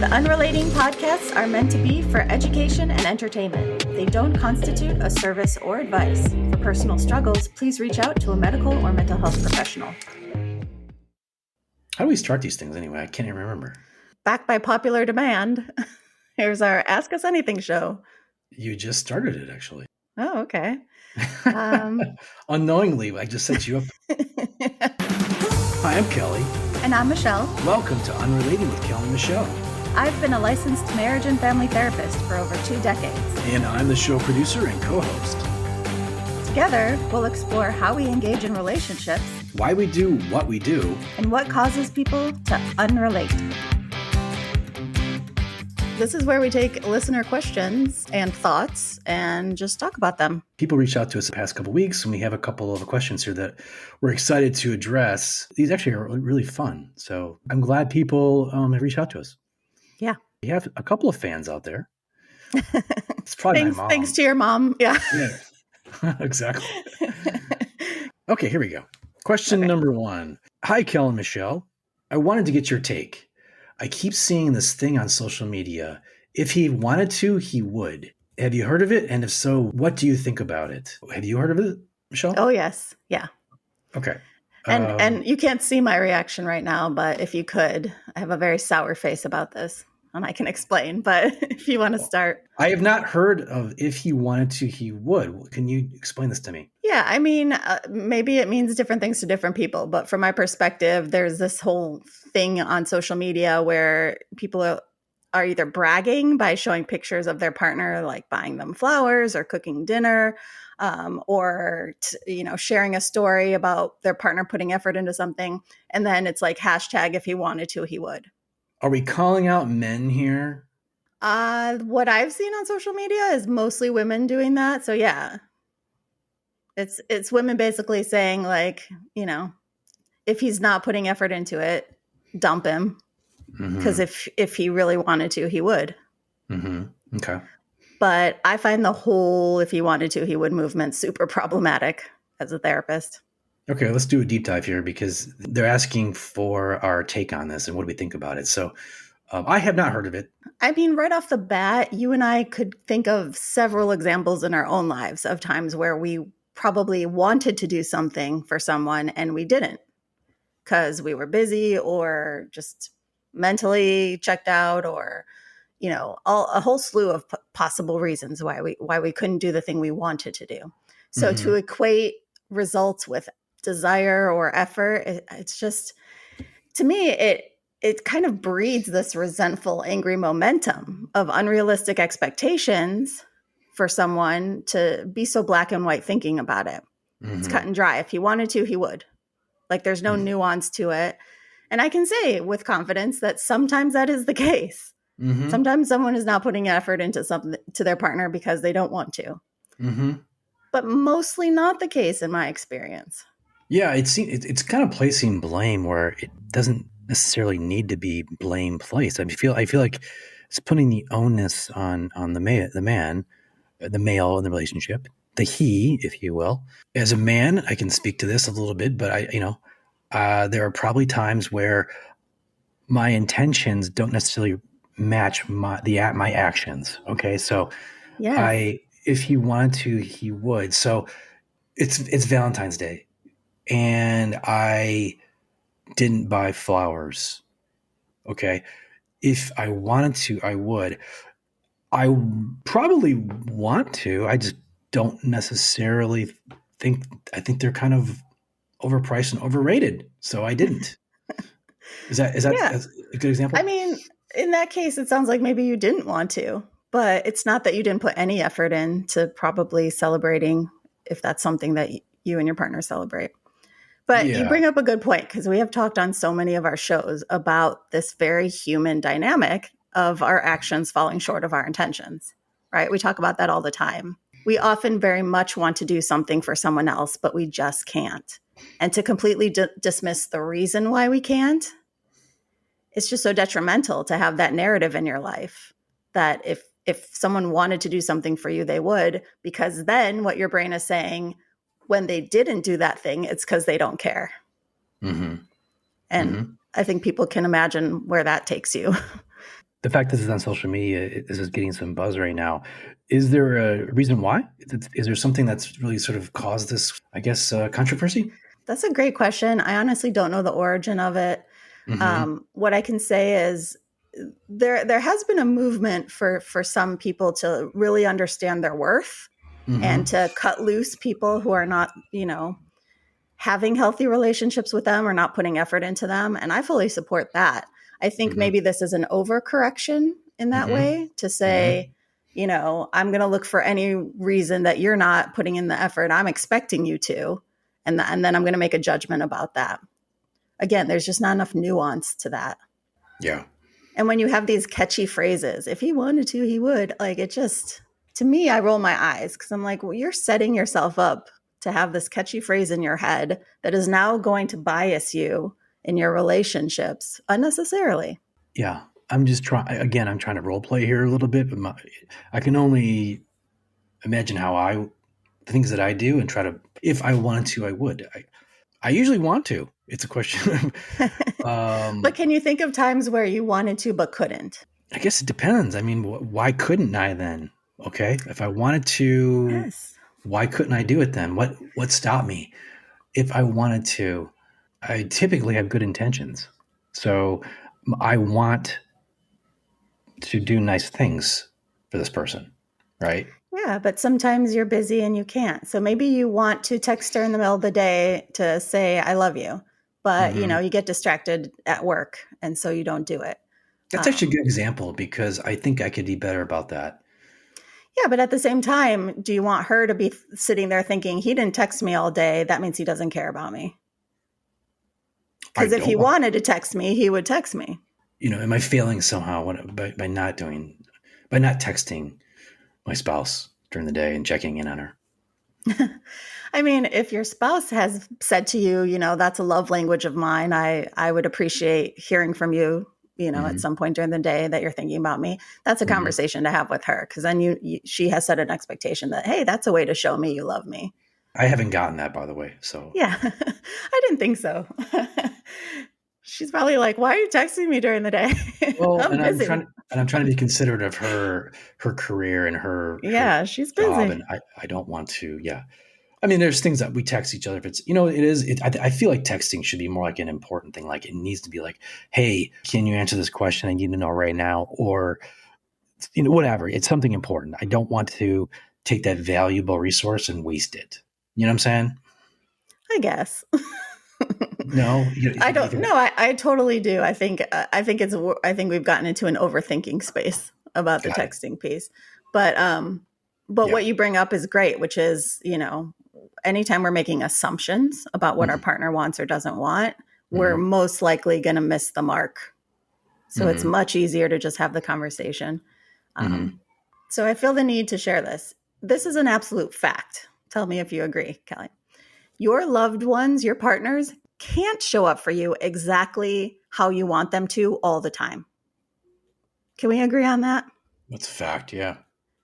The Unrelating podcasts are meant to be for education and entertainment. They don't constitute a service or advice. For personal struggles, please reach out to a medical or mental health professional. How do we start these things anyway? I can't even remember. Backed by popular demand, here's our Ask Us Anything show. You just started it, actually. Oh, okay. Unknowingly, I just set you up. Hi, I'm Kelly. And I'm Michelle. Welcome to Unrelating with Kelly and Michelle. I've been a licensed marriage and family therapist for over 2 decades. And I'm the show producer and co-host. Together, we'll explore how we engage in relationships, why we do what we do, and what causes people to unrelate. This is where we take listener questions and thoughts and just talk about them. People reached out to us the past couple of weeks, and we have a couple of questions here that we're excited to address. These actually are really fun. So I'm glad people have reached out to us. Yeah. We have a couple of fans out there. It's probably my mom. Thanks to your mom. Yeah. Exactly. Okay, here we go. Question number 1. Hi, Kel and Michelle. I wanted to get your take. I keep seeing this thing on social media. If he wanted to, he would. Have you heard of it? And if so, what do you think about it? Have you heard of it, Michelle? Oh, yes. Yeah. Okay. And you can't see my reaction right now, but if you could, I have a very sour face about this. And I can explain, but if you want to start. I have not heard of if he wanted to, he would. Can you explain this to me? Yeah, I mean, maybe it means different things to different people. But from my perspective, there's this whole thing on social media where people are either bragging by showing pictures of their partner, like buying them flowers or cooking dinner, or sharing a story about their partner putting effort into something. And then it's like hashtag if he wanted to, he would. Are we calling out men here? What I've seen on social media is mostly women doing that. So yeah, it's women basically saying like, if he's not putting effort into it, dump him. Because if he really wanted to, he would. Mm-hmm. Okay. But I find the whole if he wanted to, he would movement super problematic as a therapist. Okay, let's do a deep dive here because they're asking for our take on this and what do we think about it. So I have not heard of it. I mean, right off the bat, you and I could think of several examples in our own lives of times where we probably wanted to do something for someone and we didn't because we were busy or just mentally checked out or, a whole slew of possible reasons why we couldn't do the thing we wanted to do. So to equate results with desire or effort, it's just, to me, it kind of breeds this resentful, angry momentum of unrealistic expectations for someone to be so black and white thinking about it. It's cut and dry. If he wanted to, he would. Like there's no nuance to it. And I can say with confidence that sometimes that is the case. Sometimes someone is not putting effort into something to their partner because they don't want to. But mostly not the case in my experience. Yeah, it's kind of placing blame where it doesn't necessarily need to be blame placed. I feel like it's putting the onus on the man, the male in the relationship, the he, if you will. As a man, I can speak to this a little bit, but there are probably times where my intentions don't necessarily match my actions. Okay, so yes. If he wanted to, he would. So it's Valentine's Day. And I didn't buy flowers. Okay. If I wanted to, I would. I probably want to. I just don't necessarily I think they're kind of overpriced and overrated. So I didn't. Is that a good example? I mean, in that case, it sounds like maybe you didn't want to, but it's not that you didn't put any effort into probably celebrating if that's something that you and your partner celebrate. But you bring up a good point because we have talked on so many of our shows about this very human dynamic of our actions falling short of our intentions, right? We talk about that all the time. We often very much want to do something for someone else, but we just can't. And to completely dismiss the reason why we can't, it's just so detrimental to have that narrative in your life that if someone wanted to do something for you, they would, because then what your brain is saying, when they didn't do that thing, it's because they don't care. And I think people can imagine where that takes you. The fact this is on social media, this is getting some buzz right now. Is there a reason why? Is there something that's really sort of caused this, I guess, controversy? That's a great question. I honestly don't know the origin of it. Mm-hmm. What I can say is there has been a movement for some people to really understand their worth and Mm-hmm. to cut loose people who are not, having healthy relationships with them or not putting effort into them. And I fully support that. I think Mm-hmm. maybe this is an overcorrection in that Mm-hmm. way to Mm-hmm. say, I'm going to look for any reason that you're not putting in the effort I'm expecting you to. And then I'm going to make a judgment about that. Again, there's just not enough nuance to that. Yeah. And when you have these catchy phrases, if he wanted to, he would, like, it just, to me, I roll my eyes because I'm like, well, you're setting yourself up to have this catchy phrase in your head that is now going to bias you in your relationships unnecessarily. Yeah. I'm just trying, again, I'm trying to role play here a little bit, but I can only imagine the things that I do and try to, if I wanted to, I would. I usually want to. It's a question. But can you think of times where you wanted to but couldn't? I guess it depends. I mean, why couldn't I then? Okay. If I wanted to, Yes. why couldn't I do it then? What stopped me? If I wanted to, I typically have good intentions. So I want to do nice things for this person, right? Yeah, but sometimes you're busy and you can't. So maybe you want to text her in the middle of the day to say, I love you. But, Hmm. you get distracted at work. And so you don't do it. That's actually a Um, good example because I think I could be better about that. Yeah, but at the same time, do you want her to be sitting there thinking, he didn't text me all day? That means he doesn't care about me. I Because if don't he want, wanted to text me, he would text me. am I failing somehow by by not texting my spouse during the day and checking in on her? I mean, if your spouse has said to you, that's a love language of mine, I would appreciate hearing from you, at Hmm. some point during the day that you're thinking about me. That's a Hmm. conversation to have with her because then she has set an expectation that, hey, that's a way to show me you love me. I haven't gotten that, by the way. So, Yeah, I didn't think so. She's probably like, why are you texting me during the day? well, I'm busy. and I'm trying to be considerate of her career and her Yeah, she's job, busy. and I don't want to. Yeah, I mean, there's things that we text each other. If it's, I feel like texting should be more like an important thing. Like it needs to be like, hey, can you answer this question? I need to know right now, or whatever. It's something important. I don't want to take that valuable resource and waste it. You know what I'm saying? I guess. No, I you don't think know. I totally do. I think we've gotten into an overthinking space about the got it. texting piece. But Yeah. what you bring up is great, which is, anytime we're making assumptions about what our Hmm. partner wants or doesn't want, we're Hmm. most likely going to miss the mark. So it's Hmm. much easier to just have the conversation. Hmm. Um, so I feel the need to share this. This is an absolute fact. Tell me if you agree, Kelly. Your loved ones, your partners, can't show up for you exactly how you want them to all the time. Can we agree on that? That's a fact. Yeah.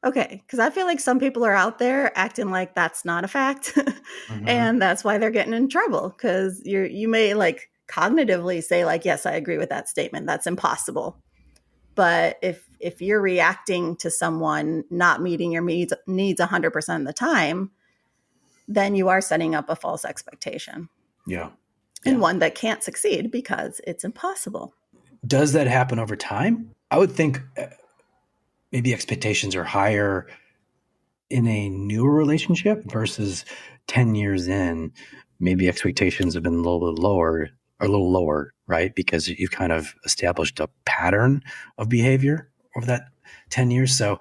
Okay, because I feel like some people are out there acting like that's not a fact, Hmm. and that's why they're getting in trouble. Because you may like cognitively say like, yes, I agree with that statement. That's impossible. But if you're reacting to someone not meeting your needs 100% of the time, then you are setting up a false expectation Yeah. and Yeah. one that can't succeed because it's impossible. Does that happen over time? I would think maybe expectations are higher in a newer relationship versus 10 years in. Maybe expectations have been a little bit lower, or a little lower, right? Because you've kind of established a pattern of behavior over that 10 years. So,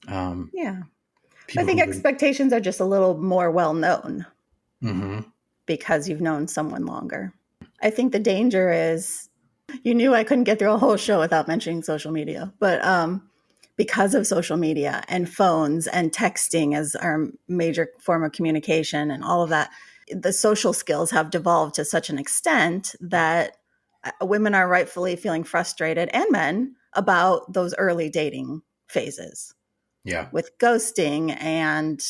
um, Yeah. I people think who would, expectations are just a little more well known mm-hmm, because you've known someone longer. I think the danger is you knew I couldn't get through a whole show without mentioning social media, but because of social media and phones and texting as our major form of communication and all of that, the social skills have devolved to such an extent that women are rightfully feeling frustrated and men about those early dating phases yeah, with ghosting and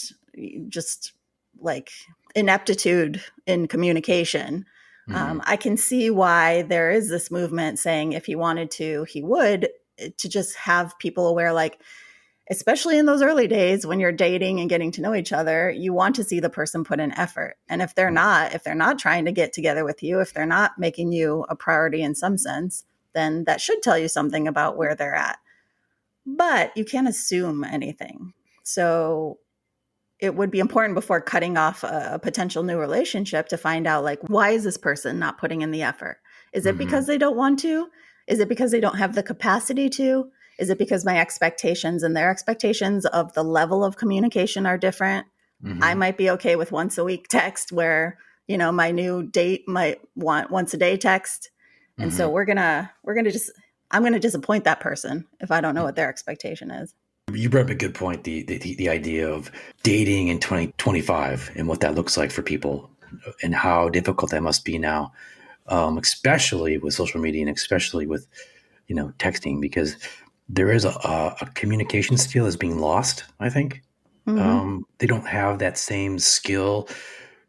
just like ineptitude in communication. mm-hmm, I can see why there is this movement saying if he wanted to, he would. to just have people aware, like, especially in those early days when you're dating and getting to know each other, you want to see the person put in effort. And if they're not trying to get together with you, if they're not making you a priority in some sense, then that should tell you something about where they're at. But you can't assume anything. So it would be important before cutting off a potential new relationship to find out, like, why is this person not putting in the effort? Is it because they don't want to? Is it because they don't have the capacity to? Is it because my expectations and their expectations of the level of communication are different? I might be okay with once a week text where, my new date might want once a day text. And so I'm going to disappoint that person if I don't know what their expectation is. You brought up a good point, the idea of dating in 2025 and what that looks like for people and how difficult that must be now, especially with social media and especially with, texting, because there is a communication skill that's being lost, I think. They don't have that same skill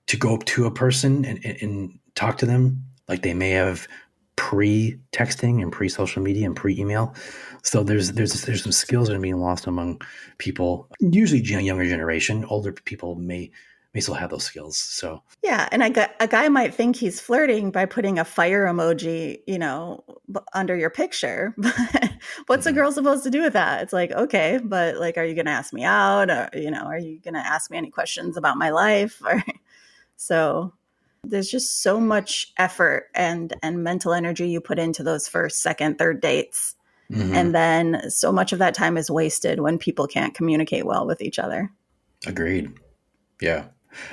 to go up to a person and talk to them like they may have pre-texting and pre-social media and pre-email. So there's some skills that are being lost among people, usually younger generation. Older people may still have those skills. So yeah, and a guy might think he's flirting by putting a fire emoji, under your picture. But what's a girl supposed to do with that? It's like, okay, but like, are you going to ask me out? Or, are you going to ask me any questions about my life? So there's just so much effort and mental energy you put into those first, second, third dates. And then so much of that time is wasted when people can't communicate well with each other. Agreed. Yeah.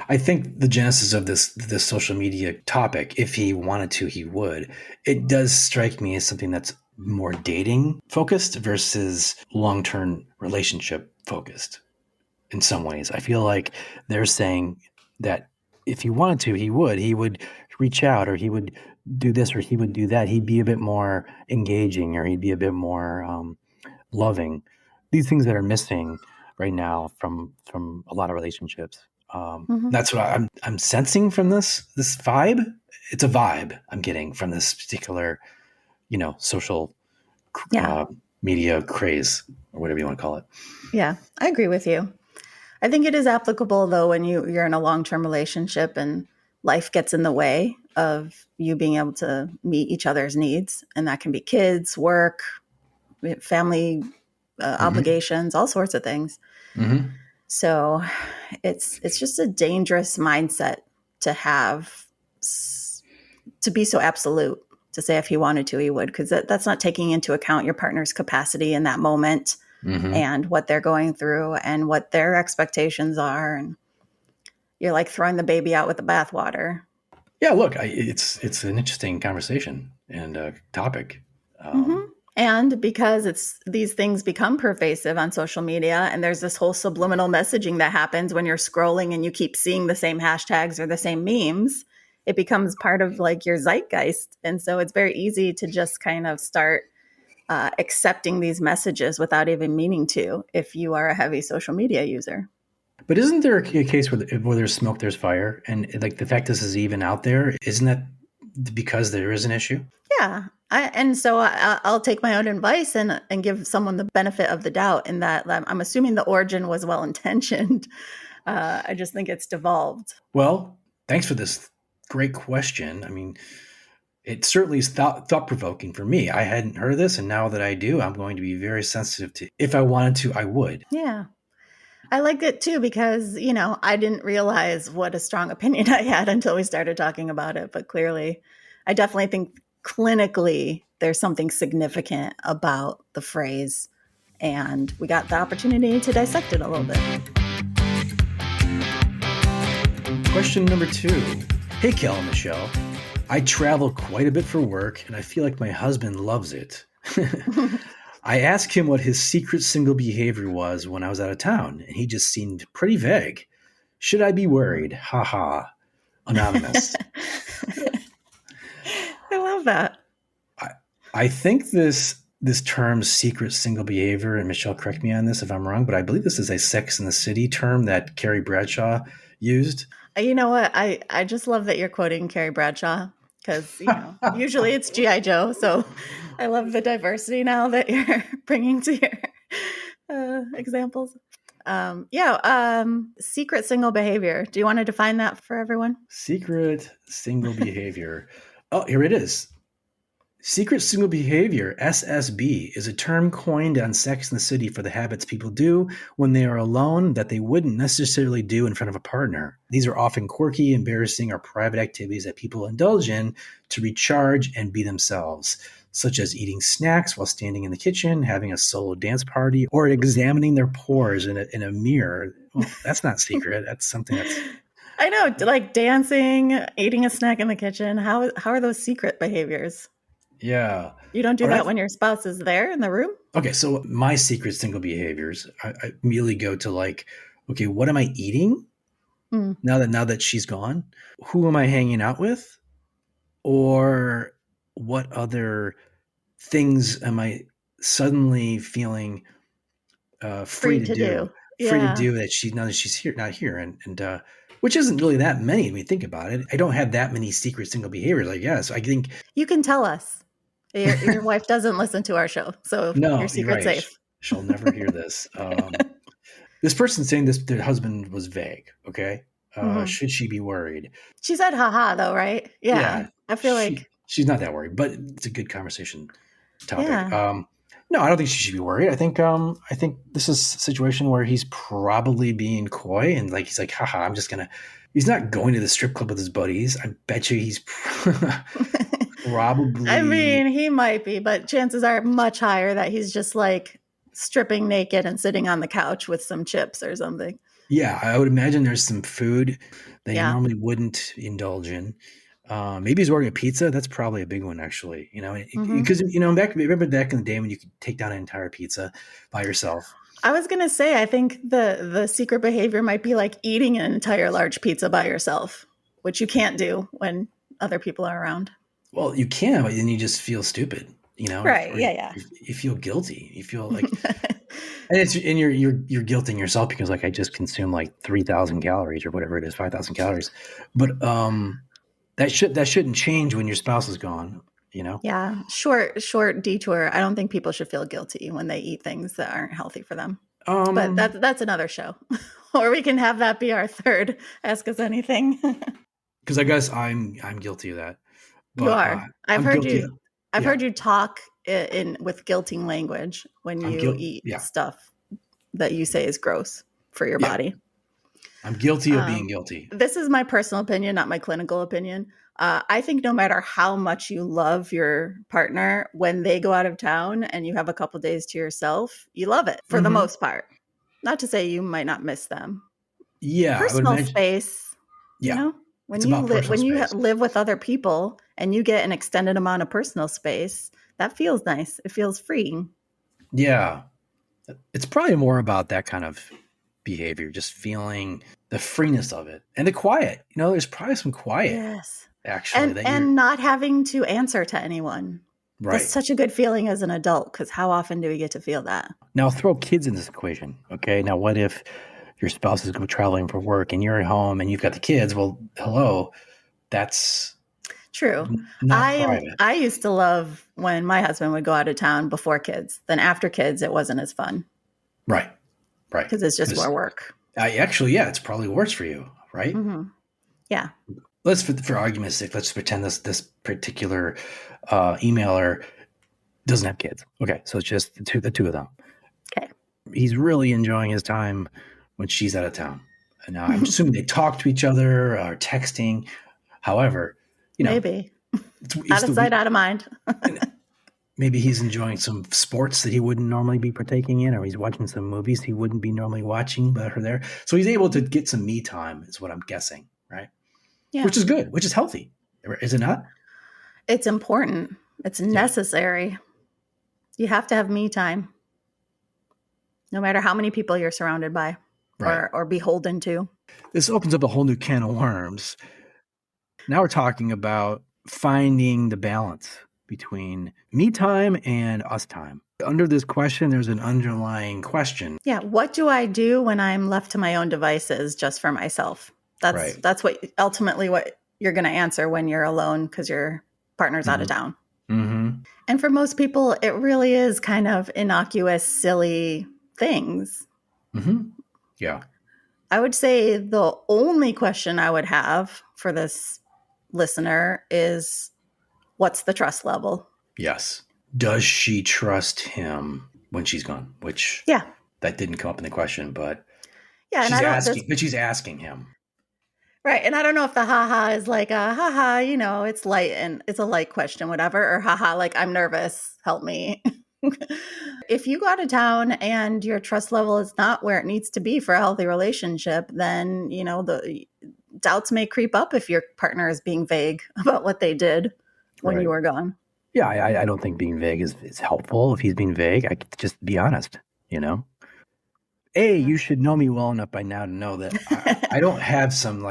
I think the genesis of this social media topic, if he wanted to, he would. It does strike me as something that's more dating focused versus long-term relationship focused in some ways. I feel like they're saying that if he wanted to, he would reach out, or he would do this, or he would do that. He'd be a bit more engaging, or he'd be a bit more loving. These things that are missing right now from a lot of relationships. That's what I'm sensing from this vibe. It's a vibe I'm getting from this particular, social media craze, or whatever you want to call it. Yeah, I agree with you. I think it is applicable, though, when you're in a long-term relationship and life gets in the way of you being able to meet each other's needs. And that can be kids, work, family obligations, all sorts of things. So it's just a dangerous mindset to have, to be so absolute, to say if he wanted to, he would, because that's not taking into account your partner's capacity in that moment. And what they're going through and what their expectations are. And you're like throwing the baby out with the bathwater. Yeah, look, it's an interesting conversation and topic. And because these things become pervasive on social media, and there's this whole subliminal messaging that happens when you're scrolling and you keep seeing the same hashtags or the same memes, it becomes part of like your zeitgeist. And so it's very easy to just kind of start accepting these messages without even meaning to, if you are a heavy social media user. But isn't there a case where there's smoke, there's fire? And like the fact this is even out there, isn't that because there is an issue? Yeah. I'll take my own advice and give someone the benefit of the doubt in that I'm assuming the origin was well-intentioned. I just think it's devolved. Well, thanks for this great question. I mean, it certainly is thought-provoking for me. I hadn't heard of this, and now that I do, I'm going to be very sensitive to. If I wanted to, I would. Yeah. I like it too because, I didn't realize what a strong opinion I had until we started talking about it. But clearly, I definitely think clinically there's something significant about the phrase, and we got the opportunity to dissect it a little bit. Question number 2. Hey, Kel and Michelle. I travel quite a bit for work, and I feel like my husband loves it. I asked him what his secret single behavior was when I was out of town, and he just seemed pretty vague. Should I be worried? Ha ha. Anonymous. I love that. I think this term secret single behavior, and Michelle, correct me on this if I'm wrong, but I believe this is a Sex and the City term that Carrie Bradshaw used. You know what? I just love that you're quoting Carrie Bradshaw. because, usually it's G.I. Joe. So I love the diversity now that you're bringing to your examples. Secret single behavior. Do you want to define that for everyone? Secret single behavior. Oh, here it is. Secret single behavior, SSB, is a term coined on Sex and the City for the habits people do when they are alone that they wouldn't necessarily do in front of a partner. These are often quirky, embarrassing, or private activities that people indulge in to recharge and be themselves, such as eating snacks while standing in the kitchen, having a solo dance party, or examining their pores in a mirror. Well, that's not secret. That's something that's... I know, like dancing, eating a snack in the kitchen. How are those secret behaviors? Yeah. You don't do that when your spouse is there in the room? Okay, so my secret single behaviors, I immediately go to like, okay, what am I eating now that she's gone? Who am I hanging out with? Or what other things am I suddenly feeling free to do? Free to do that now that she's not here, and which isn't really that many when you think about it. I don't have that many secret single behaviors, I guess. I think you can tell us. Your wife doesn't listen to our show, so no, your secret's safe. She'll never hear this. This person saying their husband was vague. Okay, should she be worried? She said, "Haha," though, right? Yeah. I feel like she's not that worried, but it's a good conversation topic. Yeah. No, I don't think she should be worried. I think this is a situation where he's probably being coy and like he's like, haha, I'm just gonna. He's not going to the strip club with his buddies. I bet you he's probably. I mean, he might be, but chances are much higher that he's just like stripping naked and sitting on the couch with some chips or something. Yeah, I would imagine there's some food that you normally wouldn't indulge in. Maybe he's ordering a pizza. That's probably a big one, actually. Because remember back in the day when you could take down an entire pizza by yourself. I was gonna say, I think the secret behavior might be like eating an entire large pizza by yourself, which you can't do when other people are around. Well, you can, but then you just feel stupid. Right? Yeah. You feel guilty. You feel like, and you're guilting yourself because like I just consumed like 3,000 calories or whatever it is, 5,000 calories, but that shouldn't change when your spouse is gone. Yeah. Short detour. I don't think people should feel guilty when they eat things that aren't healthy for them. But that's another show, or we can have that be our third Ask Us Anything. Because I guess I'm guilty of that. But, you are. I've heard you talk with guilting language when you eat stuff that you say is gross for your body. I'm guilty of being guilty. This is my personal opinion, not my clinical opinion. I think no matter how much you love your partner, when they go out of town and you have a couple days to yourself, you love it for the most part. Not to say you might not miss them. Yeah, personal space. Yeah, when you live with other people and you get an extended amount of personal space, that feels nice. It feels freeing. Yeah, it's probably more about that kind of behavior, just feeling the freeness of it and the quiet. There's probably some quiet. Yes. Actually, and not having to answer to anyone. Right. That's such a good feeling as an adult, because how often do we get to feel that? Now throw kids in this equation. Okay. Now what if your spouse is go traveling for work and you're at home and you've got the kids? Well, hello. That's true. I used to love when my husband would go out of town before kids. Then after kids, it wasn't as fun. Right. Because it's just more work. It's probably worse for you, right? Mm-hmm. Yeah. Let's, for argument's sake, let's pretend this particular emailer doesn't have kids. Okay, so it's just the two of them. Okay. He's really enjoying his time when she's out of town. And now I'm assuming they talk to each other or texting. However, maybe out of sight, out of mind. Maybe he's enjoying some sports that he wouldn't normally be partaking in, or he's watching some movies he wouldn't be normally watching, but are there. So he's able to get some me time, is what I'm guessing, right? Yeah. Which is good, which is healthy. Is it not? It's important. It's necessary. You have to have me time. No matter how many people you're surrounded by or beholden to. This opens up a whole new can of worms. Now we're talking about finding the balance between me time and us time. Under this question, there's an underlying question. Yeah. What do I do when I'm left to my own devices just for myself? That's what ultimately what you're going to answer when you're alone because your partner's out of town. Mm-hmm. And for most people, it really is kind of innocuous, silly things. Mm-hmm. Yeah. I would say the only question I would have for this listener is, what's the trust level? Yes. Does she trust him when she's gone? Which that didn't come up in the question, but she's asking him. Right. And I don't know if the haha is like a haha, it's light and it's a light question, whatever, or haha, like I'm nervous, help me. If you go out of town and your trust level is not where it needs to be for a healthy relationship, then, the doubts may creep up if your partner is being vague about what they did when you were gone. Yeah, I don't think being vague is helpful. If he's being vague, I could just be honest, you should know me well enough by now to know that I don't have some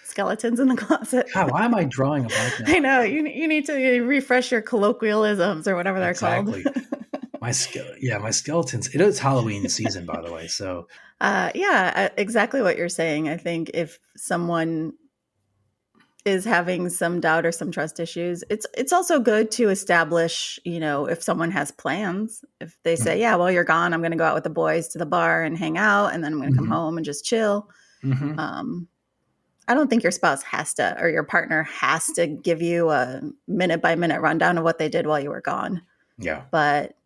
skeletons in the closet. God, why am I drawing a blank now? I know. You need to refresh your colloquialisms or whatever they're called. My skeletons. It is Halloween season, by the way. So exactly what you're saying. I think if someone is having some doubt or some trust issues, it's also good to establish, if someone has plans. If they say, yeah, well, you're gone, I'm going to go out with the boys to the bar and hang out, and then I'm going to come home and just chill. Mm-hmm. I don't think your spouse has to, or your partner has to give you a minute by minute rundown of what they did while you were gone. Yeah. But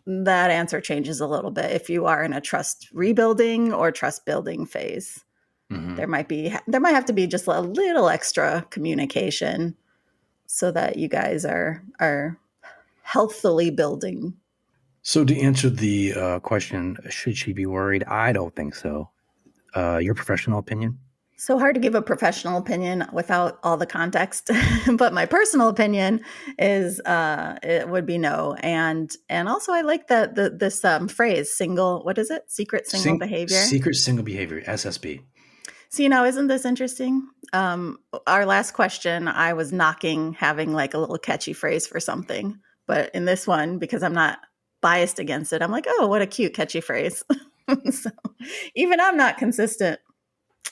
that answer changes a little bit if you are in a trust rebuilding or trust building phase. Mm-hmm. There might have to be just a little extra communication so that you guys are healthily building. So to answer the question, should she be worried? I don't think so. Your professional opinion? So hard to give a professional opinion without all the context, but my personal opinion is it would be no. And also I like this phrase, secret single behavior. Secret single behavior, SSB. So, isn't this interesting? Our last question, I was having like a little catchy phrase for something. But in this one, because I'm not biased against it, I'm like, oh, what a cute catchy phrase. So even I'm not consistent.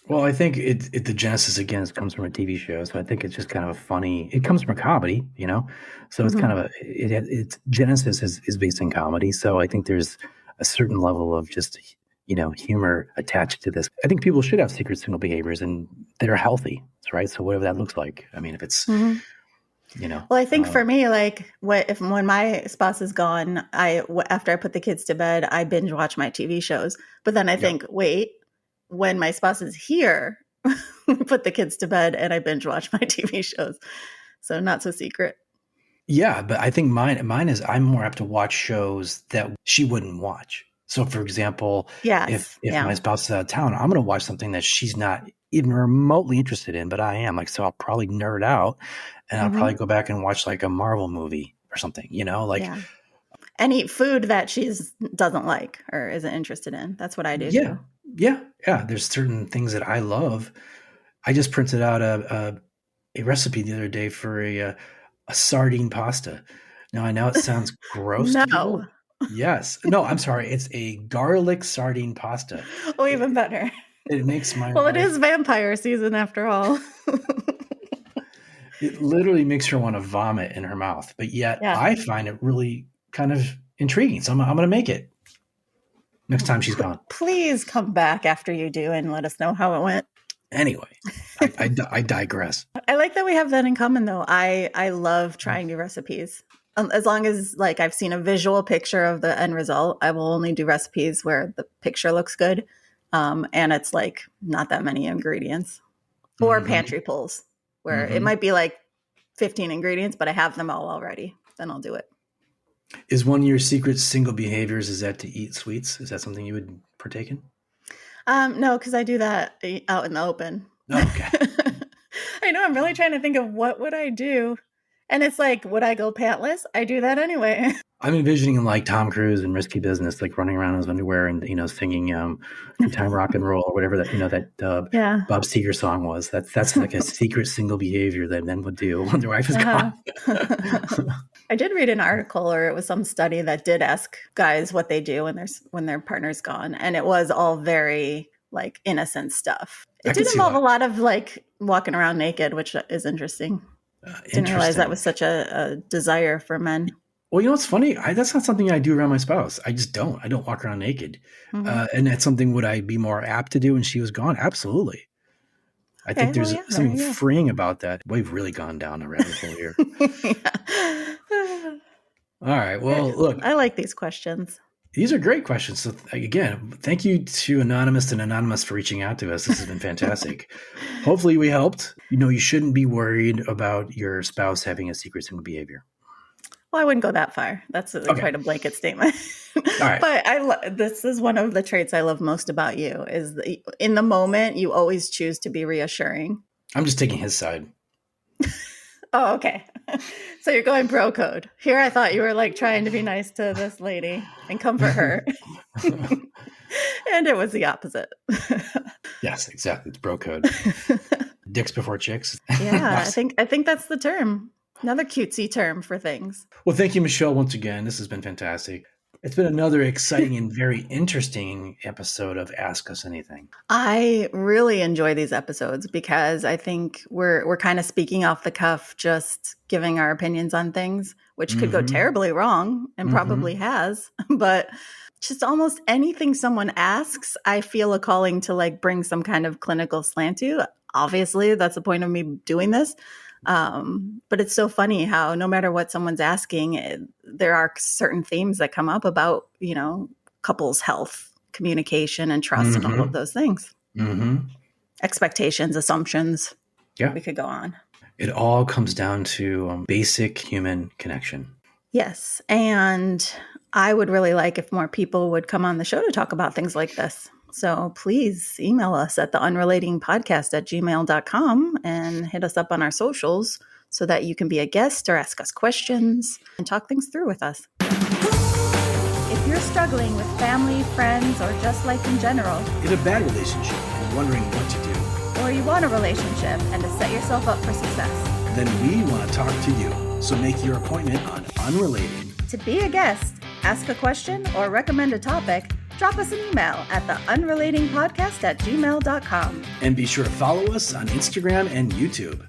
Well, I think the genesis, again, comes from a TV show. So I think it's just kind of it comes from a comedy, So it's kind of its genesis is based in comedy. So I think there's a certain level of just, humor attached to this. I think people should have secret single behaviors and that are healthy, right? So whatever that looks like. I mean, if it's, Well, I think for me, like when my spouse is gone, after I put the kids to bed, I binge watch my TV shows. But then I think, wait, when my spouse is here, put the kids to bed and I binge watch my TV shows. So not so secret. Yeah, but I think mine is I'm more apt to watch shows that she wouldn't watch. So for example, if my spouse is out of town, I'm going to watch something that she's not even remotely interested in, but I am. Like, so I'll probably nerd out and I'll probably go back and watch like a Marvel movie or something, and eat food that she doesn't like or isn't interested in. That's what I do too. Yeah. There's certain things that I love. I just printed out a recipe the other day for a sardine pasta. Now I know it sounds gross. No. Yes. No, I'm sorry. It's a garlic sardine pasta. Oh, even better. It makes my Well, it is vampire season after all. It literally makes her want to vomit in her mouth, but yet I find it really kind of intriguing. So I'm going to make it next time she's gone. Please come back after you do and let us know how it went. Anyway, I digress. I like that we have that in common, though. I love trying new recipes. As long as I've seen a visual picture of the end result, I will only do recipes where the picture looks good. And it's like not that many ingredients or pantry pulls where it might be like 15 ingredients, but I have them all already. Then I'll do it. Is one of your secret single behaviors, is that to eat sweets? Is that something you would partake in? No, because I do that out in the open. Oh, okay. I know. I'm really trying to think of what would I do. And it's like, would I go pantless? I do that anyway. I'm envisioning like Tom Cruise in Risky Business, like running around in his underwear and, singing Good Time Rock and Roll or whatever that, that Bob Seger song was. That's like a secret single behavior that men would do when their wife is gone. I did read an article, or it was some study that did ask guys what they do when their partner's gone. And it was all very like innocent stuff. It did involve a lot of like walking around naked, which is interesting. Didn't realize that was such a desire for men. Well, you know what's funny? That's not something I do around my spouse. I just don't. I don't walk around naked. And that's something would I be more apt to do when she was gone? Absolutely. I think there's something freeing about that. We've really gone down a rabbit hole here. All right. Well, look. I like these questions. These are great questions. So again, thank you to Anonymous and Anonymous for reaching out to us. This has been fantastic. Hopefully we helped. You shouldn't be worried about your spouse having a secret single behavior. Well, I wouldn't go that far. That's quite a blanket statement. All right. But this is one of the traits I love most about you is in the moment, you always choose to be reassuring. I'm just taking his side. Oh, okay. So you're going bro code. Here I thought you were like trying to be nice to this lady and comfort her. And it was the opposite. Yes, exactly. It's bro code. Dicks before chicks. Yeah, I think that's the term. Another cutesy term for things. Well, thank you, Michelle, once again. This has been fantastic. It's been another exciting and very interesting episode of Ask Us Anything. I really enjoy these episodes because I think we're kind of speaking off the cuff, just giving our opinions on things, which could go terribly wrong and probably has. But just almost anything someone asks, I feel a calling to like bring some kind of clinical slant to. Obviously, that's the point of me doing this. But it's so funny how no matter what someone's asking, there are certain themes that come up about, couples' health, communication, and trust, and all of those things. Expectations, assumptions. Yeah. We could go on. It all comes down to basic human connection. Yes. And I would really like if more people would come on the show to talk about things like this. So please email us at theunrelatingpodcast@gmail.com and hit us up on our socials so that you can be a guest or ask us questions and talk things through with us. If you're struggling with family, friends, or just life in general, in a bad relationship and wondering what to do, or you want a relationship and to set yourself up for success, then we want to talk to you. So make your appointment on Unrelating. To be a guest, ask a question, or recommend a topic, drop us an email at theunrelatingpodcast@gmail.com. And be sure to follow us on Instagram and YouTube.